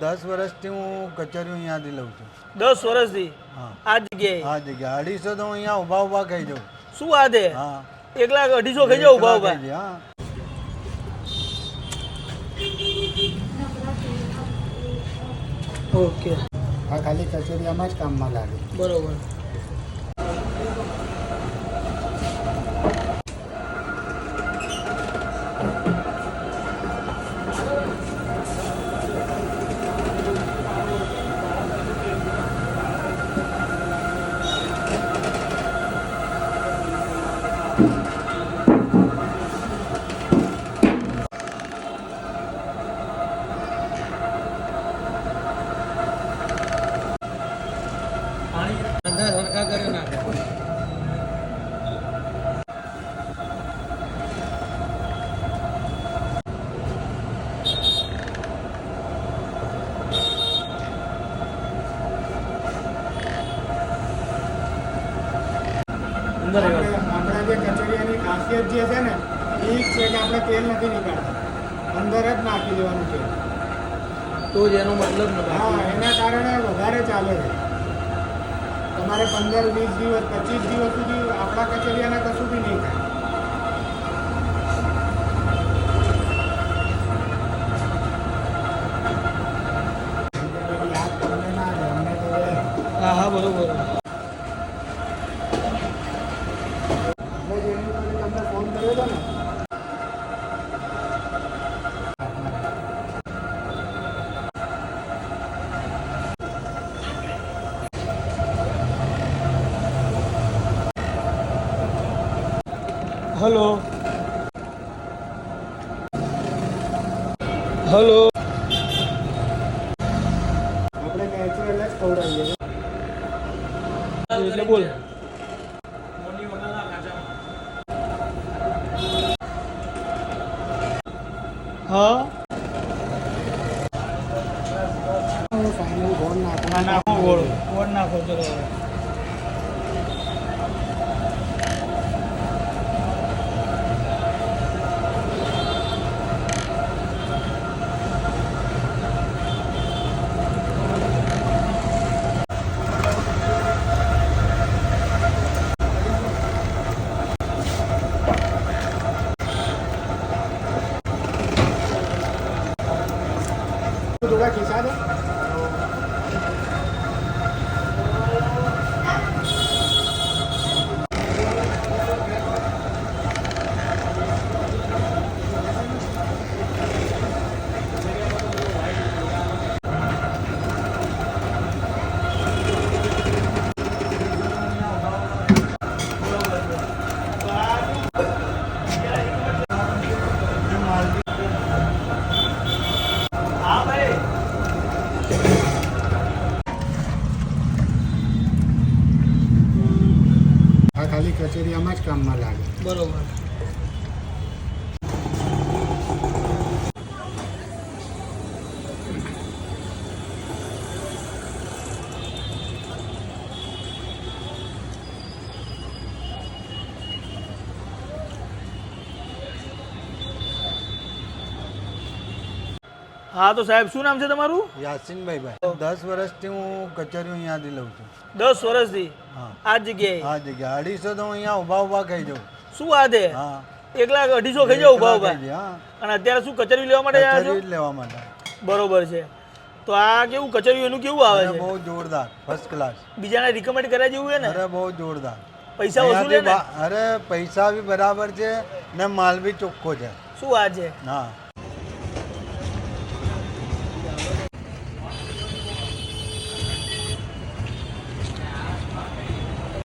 10 વર્ષથી હું કચેરીઓ અહીંયાથી લઉં છું. 10 વર્ષથી હા આ જગ્યાએ? આ જગ્યા 250 તો હું અહીંયા ઊભા ઊભા ખાઈ જાઉં. શું વાત છે? હા 1,250 ખાઈ જાવ ઊભા ઊભા? ખાઈ જાય, હા. ઓકે, આ ખાલી કચેરીયામાં જ કામમાં લાગે. બરોબર. અંદર હરખા કરી નાખે. અંદર આપણા જે કચેરીયાની ખાસિયત જે છે ને એ જ છે કે આપણે તેલ નથી નીકાળતા, અંદર જ નાખી દેવાનું છે. તો જ એનો મતલબ ને. હા, એના કારણે વધારે ચાલે છે. તમારે 15, 20 દિવસ, 25 દિવસ સુધી આપણા કચેરીયાને કશું બી નહીં થાય. યાદ તમને ના આવે, અમને તો એ હા હા, બરોબર. આપણે જેની પાસે તમને ફોન કર્યો હતો ને હલો હલો. આપણે નેચરલ જ ખવડાવીએ છીએ. એટલે બોલ. હા, ફાઇનલ ગોળ ના નાખો ગોળ, ગોળ નાખો. ચલો હવે. થોડા ખિસ્સા દે. આ ખાલી કચેરીયામાં જ કામમાં લાગે. બરોબર. હા તો સાહેબ, શું નામ છે તમારું? યાસીનભાઈ ભાઈ 10 વર્ષથી હું કચેરીઓ અહીંયાથી લઉં છું. 10 વર્ષથી હા આ જગ્યાએ? આ જગ્યા 250 તો હું અહીંયા ઊભા ઊભા ખાઈ જાઉં. શું વાત છે? હા 1,250 ખાઈ જાવ ઊભા ઊભા? ખાઈ જાય, હા. અને અત્યારે શું કચેરી લેવા માટે આવ્યા છો? કચેરી જ લેવા માટે. બરોબર છે. તો આ કેવું કચેરી એનું કેવું આવે અરે છે? બહુ જોરદાર, ફર્સ્ટ ક્લાસ. બીજાને રિકમેન્ડ કર્યા જેવું છે ને? અરે બહુ જોરદાર. પૈસા વસૂલે ને? અરે પૈસા બી બરાબર છે ને માલ બી ચોખ્ખો છે. શું વાત છે? હા